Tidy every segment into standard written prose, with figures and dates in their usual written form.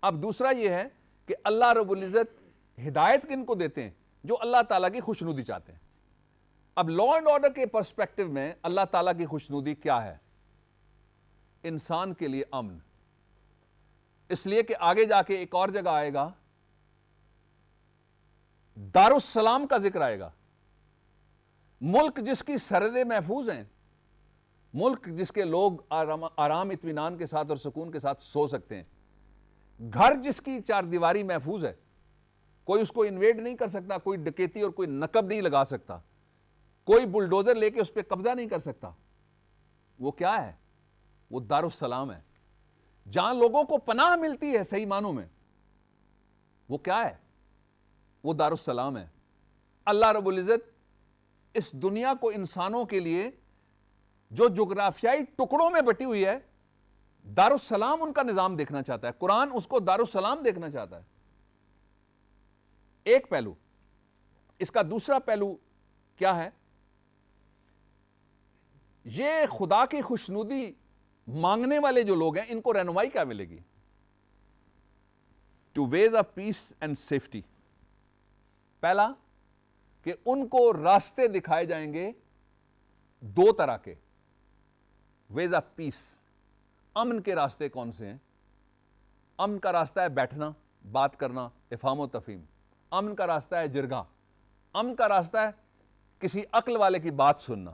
اب دوسرا یہ ہے کہ اللہ رب العزت ہدایت کن کو دیتے ہیں؟ جو اللہ تعالیٰ کی خوشنودی چاہتے ہیں. اب لا اینڈ آرڈر کے پرسپیکٹو میں اللہ تعالیٰ کی خوشنودی کیا ہے؟ انسان کے لیے امن. اس لیے کہ آگے جا کے ایک اور جگہ آئے گا، دارالسلام کا ذکر آئے گا. ملک جس کی سرحدیں محفوظ ہیں، ملک جس کے لوگ آرام اطمینان کے ساتھ اور سکون کے ساتھ سو سکتے ہیں، گھر جس کی چار دیواری محفوظ ہے، کوئی اس کو انویڈ نہیں کر سکتا، کوئی ڈکیتی اور کوئی نقب نہیں لگا سکتا، کوئی بلڈوزر لے کے اس پہ قبضہ نہیں کر سکتا. وہ کیا ہے؟ وہ دارالسلام ہے. جہاں لوگوں کو پناہ ملتی ہے صحیح معنوں میں، وہ کیا ہے؟ وہ دارالسلام ہے. اللہ رب العزت اس دنیا کو انسانوں کے لیے جو جغرافیائی ٹکڑوں میں بٹی ہوئی ہے، دارالسلام ان کا نظام دیکھنا چاہتا ہے. قرآن اس کو دارالسلام دیکھنا چاہتا ہے. ایک پہلو. اس کا دوسرا پہلو کیا ہے؟ یہ خدا کی خوشنودی مانگنے والے جو لوگ ہیں، ان کو رہنمائی کیا ملے گی؟ Two ways of peace and safety. پہلا کہ ان کو راستے دکھائے جائیں گے دو طرح کے. ویز آف پیس، امن کے راستے کون سے ہیں؟ امن کا راستہ ہے بیٹھنا، بات کرنا، افہام و تفہیم. امن کا راستہ ہے جرگہ. امن کا راستہ ہے کسی عقل والے کی بات سننا.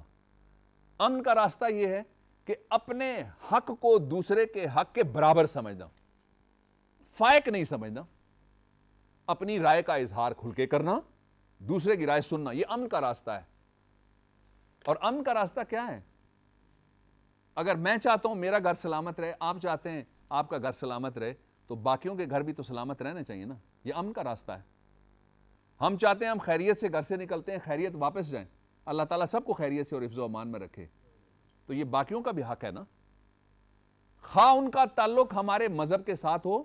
امن کا راستہ یہ ہے کہ اپنے حق کو دوسرے کے حق کے برابر سمجھنا، فائق نہیں سمجھنا. اپنی رائے کا اظہار کھل کے کرنا، دوسرے کی رائے سننا، یہ امن کا راستہ ہے. اور امن کا راستہ کیا ہے؟ اگر میں چاہتا ہوں میرا گھر سلامت رہے، آپ چاہتے ہیں آپ کا گھر سلامت رہے، تو باقیوں کے گھر بھی تو سلامت رہنا چاہیے نا. یہ امن کا راستہ ہے. ہم چاہتے ہیں ہم خیریت سے گھر سے نکلتے ہیں، خیریت واپس جائیں. اللہ تعالیٰ سب کو خیریت سے اور حفظ و امان میں رکھے. تو یہ باقیوں کا بھی حق ہے نا. خواہ ان کا تعلق ہمارے مذہب کے ساتھ ہو،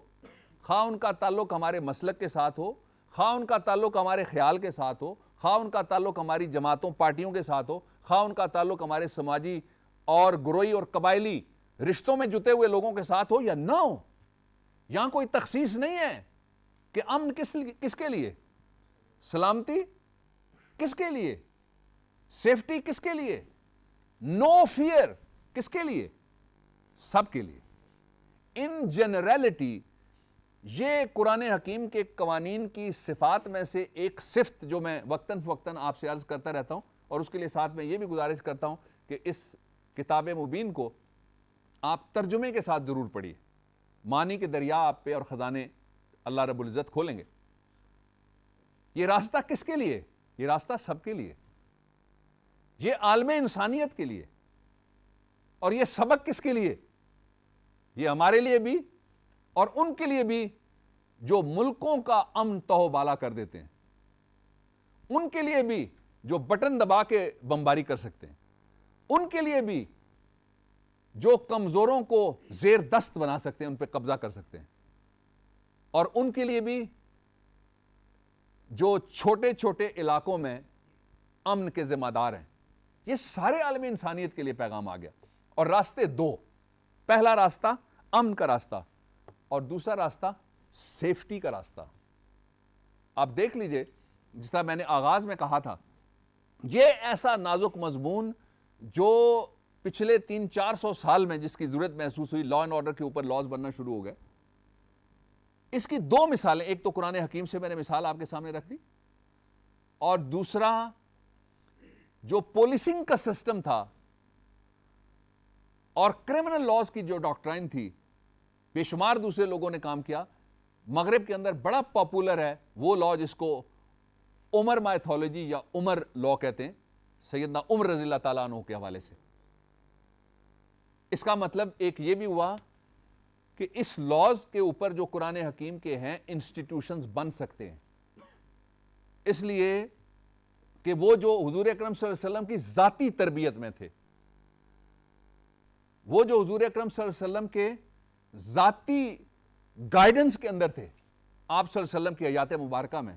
خواہ ان کا تعلق ہمارے مسلک کے ساتھ ہو، خواہ ان کا تعلق ہمارے خیال کے ساتھ ہو، خواہ ان کا تعلق ہماری جماعتوں پارٹیوں کے ساتھ ہو، خواہ ان کا تعلق ہمارے سماجی اور گروہی اور قبائلی رشتوں میں جتے ہوئے لوگوں کے ساتھ ہو یا نہ ہو. یہاں کوئی تخصیص نہیں ہے کہ امن کس کے لیے، سلامتی کس کے لیے، سیفٹی کس کے لیے، نو فیئر کس کے لیے، سب کے لیے. ان جنرالٹی یہ قرآن حکیم کے قوانین کی صفات میں سے ایک صفت جو میں وقتاً فوقتاً آپ سے عرض کرتا رہتا ہوں، اور اس کے لیے ساتھ میں یہ بھی گزارش کرتا ہوں کہ اس کتاب مبین کو آپ ترجمے کے ساتھ ضرور پڑھیے. معنی کے دریا آپ پہ اور خزانے اللہ رب العزت کھولیں گے. یہ راستہ کس کے لیے؟ یہ راستہ سب کے لیے. یہ عالم انسانیت کے لیے. اور یہ سبق کس کے لیے؟ یہ ہمارے لیے بھی اور ان کے لیے بھی جو ملکوں کا امن تہو بالا کر دیتے ہیں، ان کے لیے بھی جو بٹن دبا کے بمباری کر سکتے ہیں، ان کے لیے بھی جو کمزوروں کو زیر دست بنا سکتے ہیں، ان پہ قبضہ کر سکتے ہیں، اور ان کے لیے بھی جو چھوٹے چھوٹے علاقوں میں امن کے ذمہ دار ہیں. یہ سارے عالم انسانیت کے لیے پیغام آ گیا. اور راستے دو. پہلا راستہ امن کا راستہ اور دوسرا راستہ سیفٹی کا راستہ. آپ دیکھ لیجئے، جس طرح میں نے آغاز میں کہا تھا، یہ ایسا نازک مضمون جو پچھلے 300-400 سال میں جس کی ضرورت محسوس ہوئی، لا اینڈ آرڈر کے اوپر لاز بننا شروع ہو گئے. اس کی دو مثالیں، ایک تو قرآن حکیم سے میں نے مثال آپ کے سامنے رکھ دی، اور دوسرا جو پولیسنگ کا سسٹم تھا اور کرمنل لاز کی جو ڈاکٹرائن تھی، بے شمار دوسرے لوگوں نے کام کیا. مغرب کے اندر بڑا پاپولر ہے وہ لا جس کو عمر مائتھولوجی یا عمر لا کہتے ہیں، سیدنا عمر رضی اللہ تعالیٰ عنہ کے حوالے سے. اس کا مطلب ایک یہ بھی ہوا کہ اس لاز کے اوپر جو قرآن حکیم کے ہیں انسٹیٹیوشنز بن سکتے ہیں، اس لیے کہ وہ جو حضور اکرم صلی اللہ علیہ وسلم کی ذاتی تربیت میں تھے، وہ جو حضور اکرم صلی اللہ علیہ وسلم کے ذاتی گائیڈنس کے اندر تھے، آپ صلی اللہ علیہ وسلم کی حیات مبارکہ میں،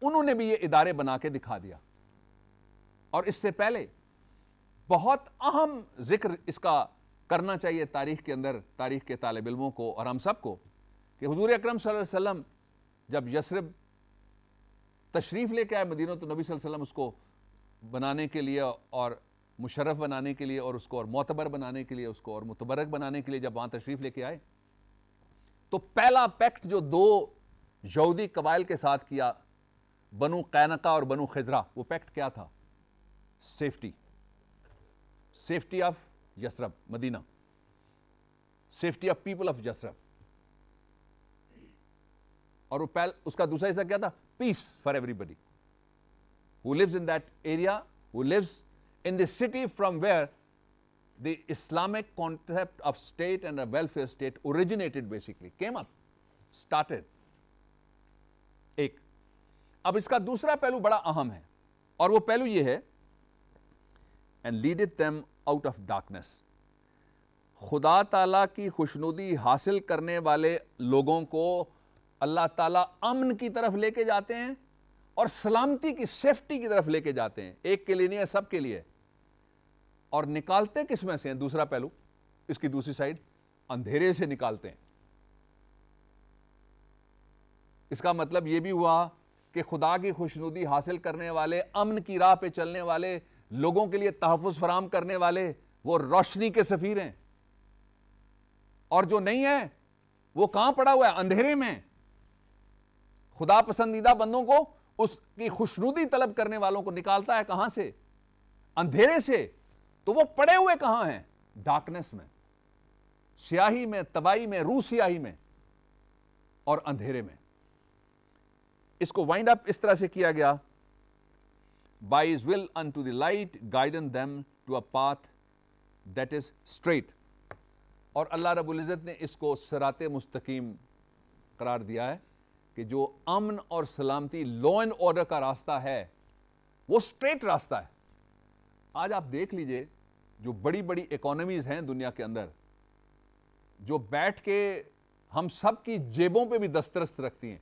انہوں نے بھی یہ ادارے بنا کے دکھا دیا. اور اس سے پہلے بہت اہم ذکر اس کا کرنا چاہیے تاریخ کے اندر، تاریخ کے طالب علموں کو اور ہم سب کو، کہ حضور اکرم صلی اللہ علیہ وسلم جب یثرب تشریف لے کے آئے مدینہ تو نبی صلی اللہ علیہ وسلم اس کو بنانے کے لیے اور مشرف بنانے کے لیے اور اس کو اور معتبر بنانے کے لیے اس کو اور متبرک بنانے کے لیے جب وہاں تشریف لے کے آئے تو پہلا پیکٹ جو دو یہودی قبائل کے ساتھ کیا بنو قینقہ اور بنو خزرہ، وہ پیکٹ کیا تھا؟ Safety of Yathrib, Medina, safety of people of Yathrib. اور اس کا دوسرا حصہ کیا تھا؟ Peace for everybody who lives in that area, who lives in the city from where the Islamic concept of state and a welfare state originated, basically came up, started. ایک اب اس کا دوسرا پہلو بڑا اہم ہے اور وہ پہلو یہ ہے and leadeth them out of darkness. خدا تعالیٰ کی خوشنودی حاصل کرنے والے لوگوں کو اللہ تعالیٰ امن کی طرف لے کے جاتے ہیں اور سلامتی کی، سیفٹی کی طرف لے کے جاتے ہیں. ایک کے لیے نہیں ہے، سب کے لیے. اور نکالتے کس میں سے ہیں؟ دوسرا پہلو، اس کی دوسری سائڈ، اندھیرے سے نکالتے ہیں. اس کا مطلب یہ بھی ہوا کہ خدا کی خوشنودی حاصل کرنے والے، امن کی راہ پہ چلنے والے لوگوں کے لیے تحفظ فراہم کرنے والے، وہ روشنی کے سفیر ہیں. اور جو نہیں ہے وہ کہاں پڑا ہوا ہے؟ اندھیرے میں. خدا پسندیدہ بندوں کو، اس کی خوشنودی طلب کرنے والوں کو نکالتا ہے کہاں سے؟ اندھیرے سے. تو وہ پڑے ہوئے کہاں ہیں؟ ڈارکنس میں، سیاہی میں، تباہی میں، روح سیاہی میں اور اندھیرے میں. اس کو وائنڈ اپ اس طرح سے کیا گیا، by his will unto the light guiding them to a path that is straight. اور اللہ رب العزت نے اس کو صراط مستقیم قرار دیا ہے کہ جو امن اور سلامتی، لا اینڈ آرڈر کا راستہ ہے وہ سٹریٹ راستہ ہے. آج آپ دیکھ لیجئے جو بڑی بڑی اکانومیز ہیں دنیا کے اندر، جو بیٹھ کے ہم سب کی جیبوں پہ بھی دسترس رکھتی ہیں،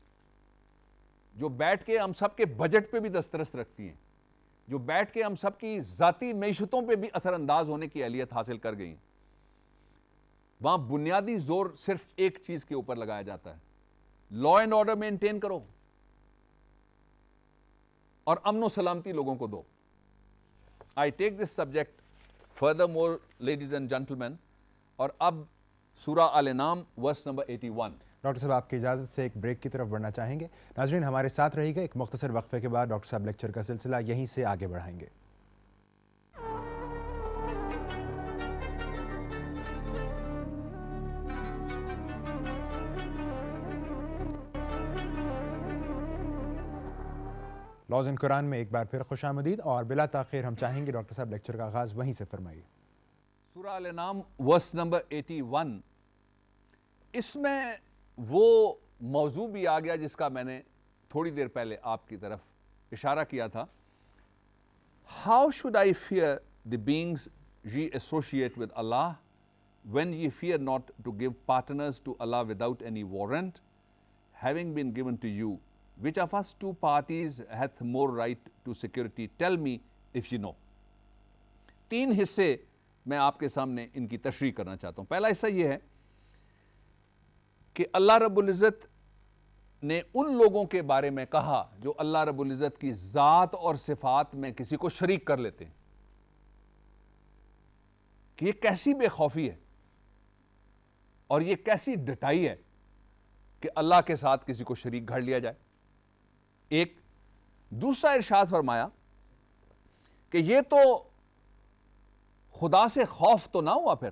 جو بیٹھ کے ہم سب کے بجٹ پہ بھی دسترس رکھتی ہیں، جو بیٹھ کے ہم سب کی ذاتی معیشتوں پہ بھی اثر انداز ہونے کی اہلیت حاصل کر گئی ہیں، وہاں بنیادی زور صرف ایک چیز کے اوپر لگایا جاتا ہے: لا اینڈ آرڈر مینٹین کرو اور امن و سلامتی لوگوں کو دو. I take this subject furthermore ladies and gentlemen. اور اب سورہ آل انعام ورس نمبر 81. ڈاکٹر صاحب آپ کی اجازت سے ایک بریک کی طرف بڑھنا چاہیں گے. ناظرین ہمارے ساتھ رہیے گا. ایک مختصر وقفے کے بعد ڈاکٹر صاحب لیکچر کا سلسلہ یہیں سے آگے بڑھائیں گے. لاز ان قرآن میں ایک بار پھر خوش آمدید، اور بلا تاخیر ہم چاہیں گے ڈاکٹر صاحب لیکچر کا آغاز وہیں سے فرمائیے. سورہ آل انعام ورس نمبر 81. اس میں وہ موضوع بھی آ گیا جس کا میں نے تھوڑی دیر پہلے آپ کی طرف اشارہ کیا تھا. How should I fear the beings ye associate with Allah when ye fear not to give partners to Allah without any warrant, having been given to you? Which of us two parties hath more right to security? Tell me if you know. 3 حصے میں آپ کے سامنے ان کی تشریح کرنا چاہتا ہوں. پہلا حصہ یہ ہے کہ اللہ رب العزت نے ان لوگوں کے بارے میں کہا جو اللہ رب العزت کی ذات اور صفات میں کسی کو شریک کر لیتے ہیں کہ یہ کیسی بے خوفی ہے اور یہ کیسی ڈٹائی ہے کہ اللہ کے ساتھ کسی کو شریک گھڑ لیا جائے. ایک دوسرا ارشاد فرمایا کہ یہ تو خدا سے خوف تو نہ ہوا پھر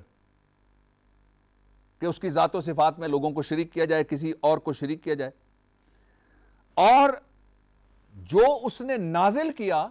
کہ اس کی ذات و صفات میں لوگوں کو شریک کیا جائے، کسی اور کو شریک کیا جائے. اور جو اس نے نازل کیا